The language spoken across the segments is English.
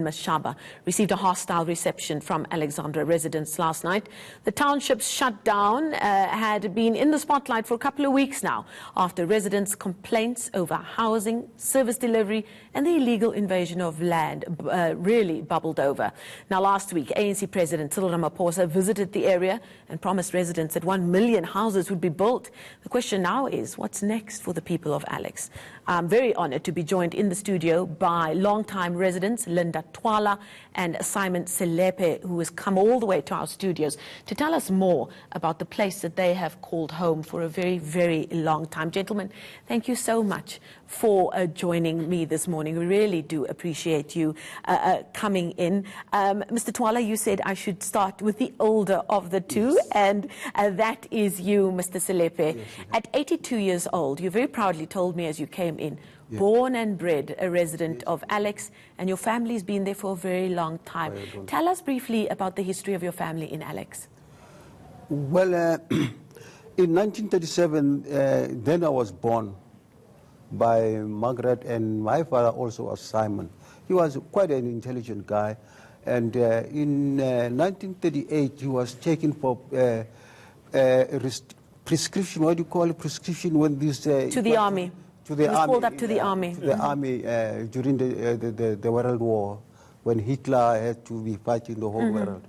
Mashaba received a hostile reception from Alexandra residents last night. The township's shutdown had been in the spotlight for a couple of weeks now after residents' complaints over housing, service delivery and the illegal invasion of land really bubbled over. Now last week, ANC President Cyril Ramaphosa visited the area and promised residents that 1 million houses would be built. The question now is, what's next for the people of Alex? I'm very honoured to be joined in the studio by long-time residents Linda Twala and Simon Selepe, who has come all the way to our studios to tell us more about the place that they have called home for a very, very long time. Gentlemen, thank you so much for joining me this morning. We really do appreciate you coming in. Mr. Twala, you said I should start with the older of the two, yes. And that is you, Mr. Selepe. Yes, at 82 years old, you very proudly told me as you came in, yeah. Born and bred a resident of Alex, and your family's been there for a very long time. Tell us briefly about the history of your family in Alex. Well, in 1937, then I was born by Margaret, and my father also was Simon. He was quite an intelligent guy, and in 1938 he was taken for prescription. What do you call it? Prescription when this to the army. To the he was army, called up to the army. To the army during the World War, when Hitler had to be fighting the whole world,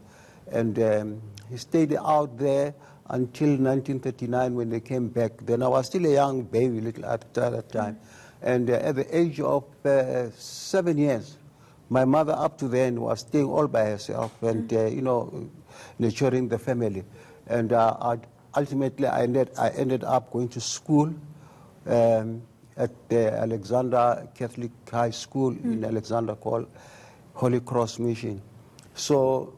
and he stayed out there until 1939 when they came back. Then I was still a young baby, little at that time. And at the age of 7 years, my mother up to then was staying all by herself and, you know, nurturing the family. And ultimately I ended up going to school at the Alexandra Catholic High School in Alexandra called Holy Cross Mission. So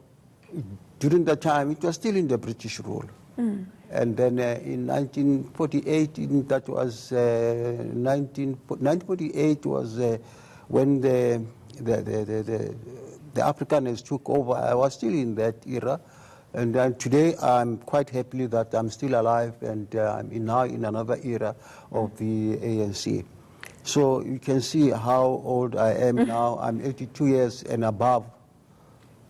during that time, it was still in the British rule. And then in 1948, that was 1948 was when the Afrikaners took over. I was still in that era, and today I'm quite happy that I'm still alive, and I'm now in another era of the ANC. So you can see how old I am now. I'm 82 years and above.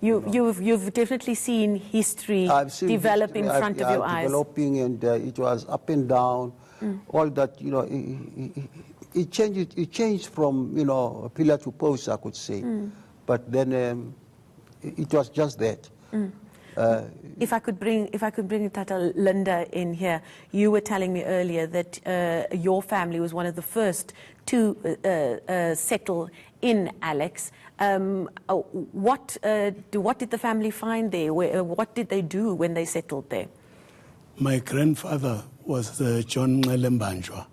You've definitely seen history develop in front of your eyes. Developing, and it was up and down. All that, you know, it changed. It changed from, you know, pillar to post, I could say. But then it was just that. If I could bring Tata Linda in here, you were telling me earlier that your family was one of the first to settle in Alex. What did the family find there? What did they do when they settled there? My grandfather was John Ngelembanjwa.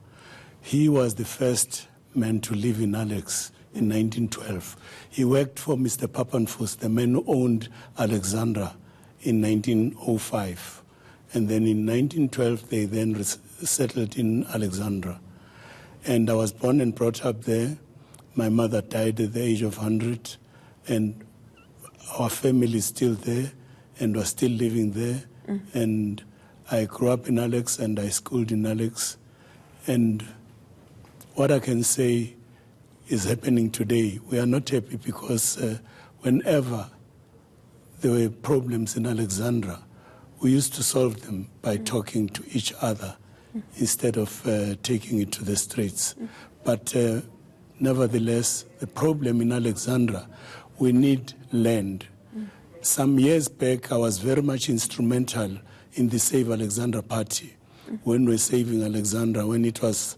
He was the first man to live in Alex in 1912. He worked for Mr. Papanfus, the man who owned Alexandra, in 1905. And then in 1912, they then settled in Alexandra. And I was born and brought up there. My mother died at the age of 100, and our family is still there, and we're still living there. And I grew up in Alex, and I schooled in Alex. And what I can say is happening today, we are not happy because whenever there were problems in Alexandra, we used to solve them by talking to each other instead of taking it to the streets. But nevertheless, the problem in Alexandra, we need land. Some years back, I was very much instrumental in the Save Alexandra party when we were saving Alexandra, when it was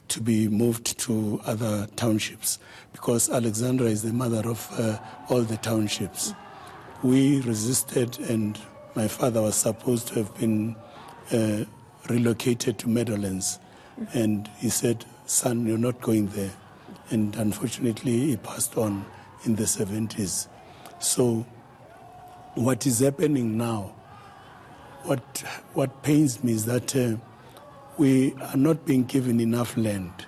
to be moved to other townships, because Alexandra is the mother of all the townships. We resisted, and my father was supposed to have been relocated to Meadowlands. And he said, son, you're not going there. And unfortunately, he passed on in the 70s. So what is happening now, what pains me is that we are not being given enough land.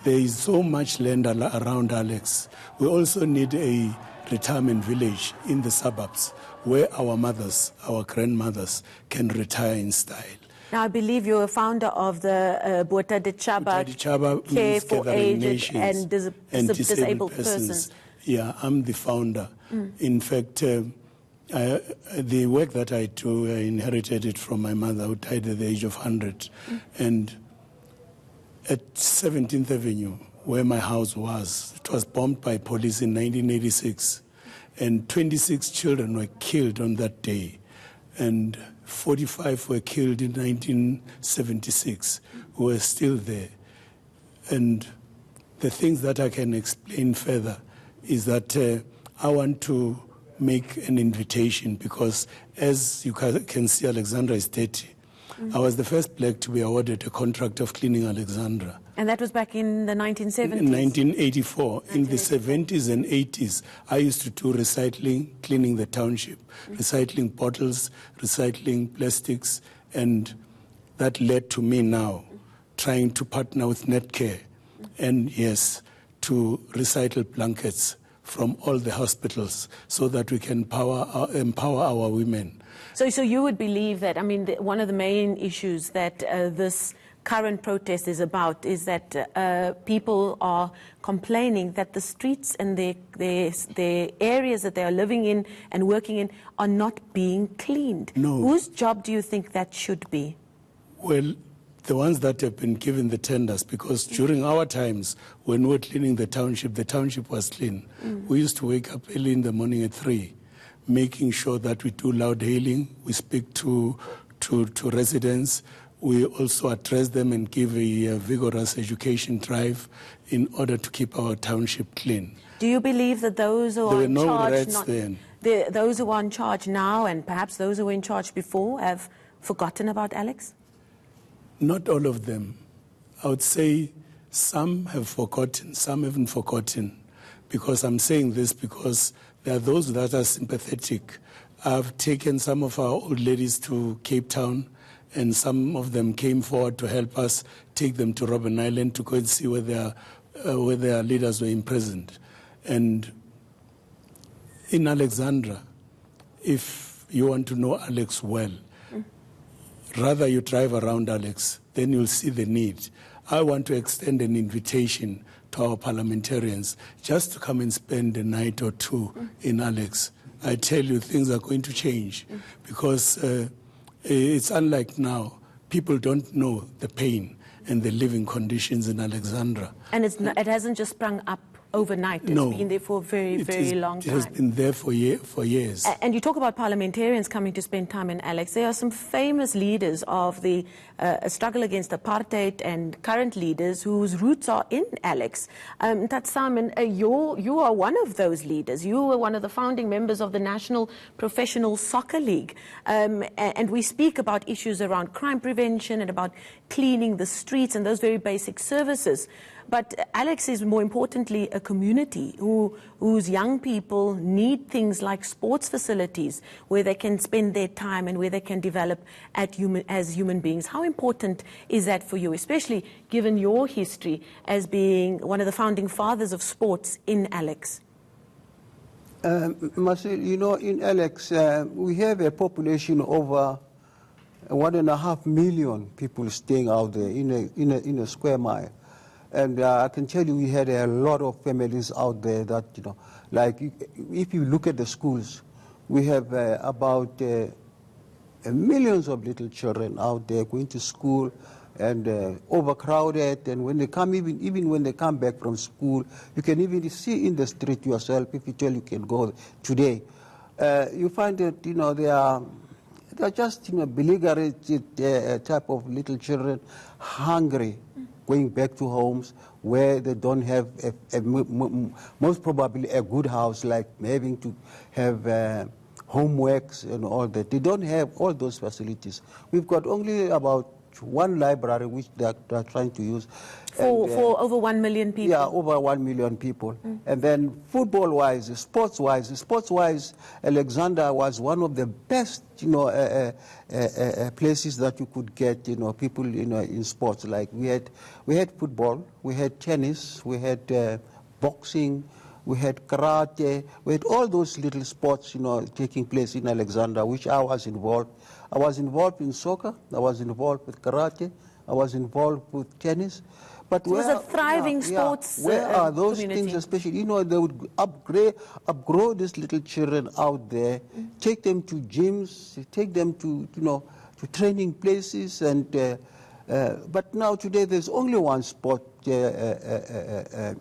There is so much land around Alex. We also need a retirement village in the suburbs where our mothers, our grandmothers can retire in style. Now, I believe you're a founder of the Bota de Chaba Care for Aged and Disabled Persons. Yeah, I'm the founder. In fact, the work that I do, I inherited it from my mother, who died at the age of 100. And at 17th Avenue, where my house was, it was bombed by police in 1986. And 26 children were killed on that day. And 45 were killed in 1976, who were still there. And the things that I can explain further is that I want to make an invitation because, as you can see, Alexandra is 30. I was the first black to be awarded a contract of cleaning Alexandra. And that was back in the 1970s? In 1984. In the 70s and 80s, I used to do recycling, cleaning the township, recycling bottles, recycling plastics, and that led to me now trying to partner with NetCare and, yes, to recycle blankets from all the hospitals so that we can empower our women. So you would believe that, I mean, one of the main issues that this current protest is about is that people are complaining that the streets and the areas that they are living in and working in are not being cleaned. No. Whose job do you think that should be? Well, the ones that have been given the tenders, because during our times when we were cleaning the township was clean. We used to wake up early in the morning at 3, making sure that we do loud hailing, we speak to residents, we also address them and give a vigorous education drive in order to keep our township clean. Do you believe that those who are in charge, those who are in charge now and perhaps those who were in charge before have forgotten about Alex? Not all of them. I would say some have forgotten, some haven't forgotten. Because I'm saying this because there are those that are sympathetic. I've taken some of our old ladies to Cape Town, and some of them came forward to help us take them to Robben Island to go and see where their leaders were imprisoned. And in Alexandra, if you want to know Alex well, rather you drive around Alex, then you'll see the need. I want to extend an invitation to our parliamentarians just to come and spend a night or two in Alex. I tell you, things are going to change because it's unlike now. People don't know the pain and the living conditions in Alexandra. And it hasn't just sprung up overnight. It's been there for a very, very long time. It has been there for years. And you talk about parliamentarians coming to spend time in Alex. There are some famous leaders of the struggle against apartheid and current leaders whose roots are in Alex. Simon, you are one of those leaders. You were one of the founding members of the National Professional Soccer League. And we speak about issues around crime prevention and about cleaning the streets and those very basic services. But Alex is more importantly a community whose young people need things like sports facilities where they can spend their time and where they can develop as human beings. How important is that for you, especially given your history as being one of the founding fathers of sports in Alex? Marcel, you know, in Alex, we have a population over 1.5 million people staying out there in a square mile. And I can tell you we had a lot of families out there that, you know, like if you look at the schools, we have about millions of little children out there going to school and overcrowded. And when they come, even when they come back from school, you can even see in the street yourself, if you tell you can go today. You find that, you know, they are just, you know, belligerent type of little children, hungry, going back to homes where they don't have most probably a good house, like having to have homeworks and all that. They don't have all those facilities. We've got only about one library which they're trying to use. For over 1 million people? Yeah, over 1 million people. And then football-wise, sports-wise, Alexandra was one of the best, you know, places that you could get, you know, people, you know, in sports. Like we had football, we had tennis, we had boxing, we had karate, we had all those little sports, you know, taking place in Alexandra, which I was involved. I was involved in soccer, I was involved with karate, I was involved with tennis. But it was a thriving sports where are those community. things, especially, you know, they would upgrow these little children out there, take them to gyms, take them to, you know, to training places, and but now today there's only one sport, what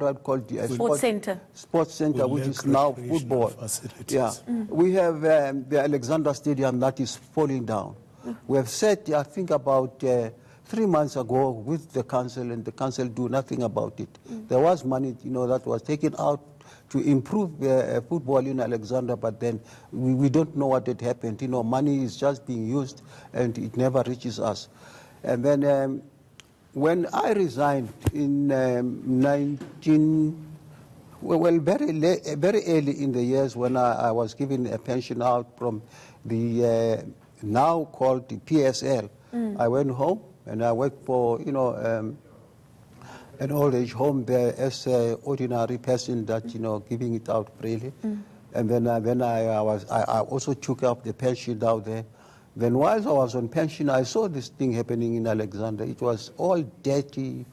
I'd call the sports center, which is now football. Facilities. Yeah, we have the Alexandra Stadium that is falling down. We have said, I think about 3 months ago with the council, and the council do nothing about it. There was money, you know, that was taken out to improve football in Alexandra, but then we don't know what had happened. You know, money is just being used and it never reaches us. And then when I resigned in very early in the years, when I was given a pension out from the now called the PSL, I went home and I worked for, you know, an old age home there as an ordinary person that, you know, giving it out freely. And then I also took up the pension out there. Then while I was on pension, I saw this thing happening in Alexandra. It was all dirty,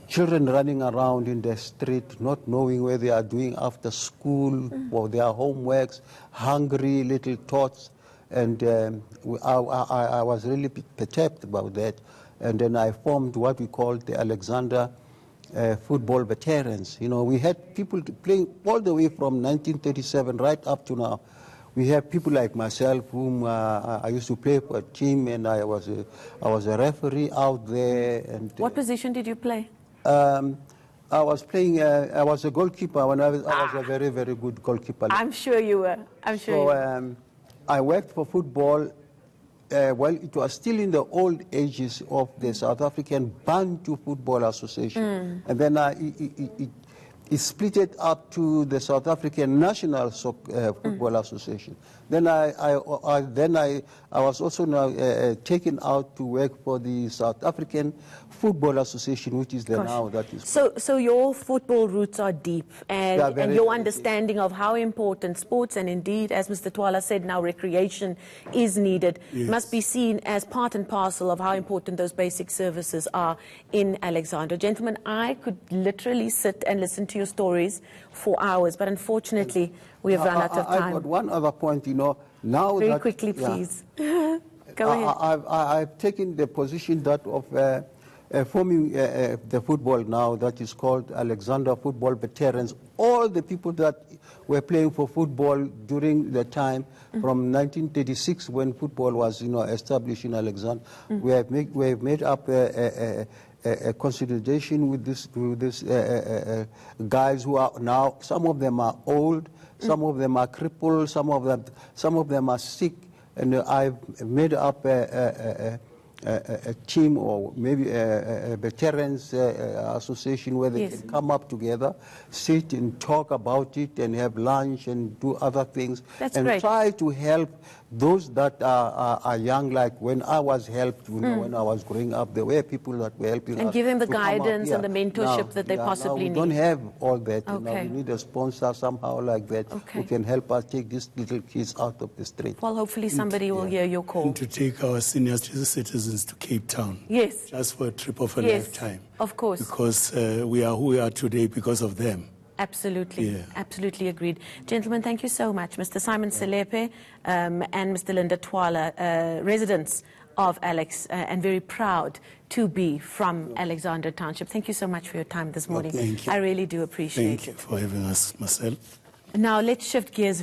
children running around in the street, not knowing where they are doing after school or their homeworks, hungry little tots. And I was really perturbed about that. And then I formed what we called the Alexandra Football Veterans. You know, we had people playing all the way from 1937 right up to now. We have people like myself, whom I used to play for a team, and I was a referee out there. And what position did you play? I was playing. I was a goalkeeper. When I was a very, very good goalkeeper. I'm sure you were. I'm sure you were. I worked for football. Well, it was still in the old ages of the South African Bantu Football Association, and then it split it up to the South African National Football Association. Then I was also now taken out to work for the South African Football Association, which is the now that is. So your football roots are deep, and your understanding of how important sports, and indeed, as Mr. Twala said, now recreation is needed, must be seen as part and parcel of how important those basic services are in Alexandra. Gentlemen, I could literally sit and listen to your stories for hours, but unfortunately, we have run out of time. I've got one other point, you know, now Very quickly, please. Go ahead. I've taken the position that of forming the football now that is called Alexandra Football Veterans. All the people that were playing for football during the time from 1936 when football was, you know, established in Alexandra, we have made up a consolidation with this guys who are now, some of them are old, some of them are crippled, some of them are sick, and I've made up a team, or maybe a veterans association, where they can come up together, sit and talk about it, and have lunch and do other things. That's and great. Try to help those that are young. Like when I was helped, you know, when I was growing up, there were people that were helping us. And give them the to come guidance up. and the mentorship that they possibly now we don't need. have all that. Okay. You know, we need a sponsor somehow like that who can help us take these little kids out of the street. Well, hopefully somebody will hear your call. And to take our senior citizens to Cape Town. Yes. Just for a trip of a lifetime. Of course. Because we are who we are today because of them. Absolutely, absolutely agreed. Gentlemen, thank you so much. Mr. Simon Selepe and Mr. Linda Twala, residents of Alex, and very proud to be from Alexandra Township. Thank you so much for your time this morning. Thank you. I really do appreciate it. Thank you for having us, Marcel. Now let's shift gears.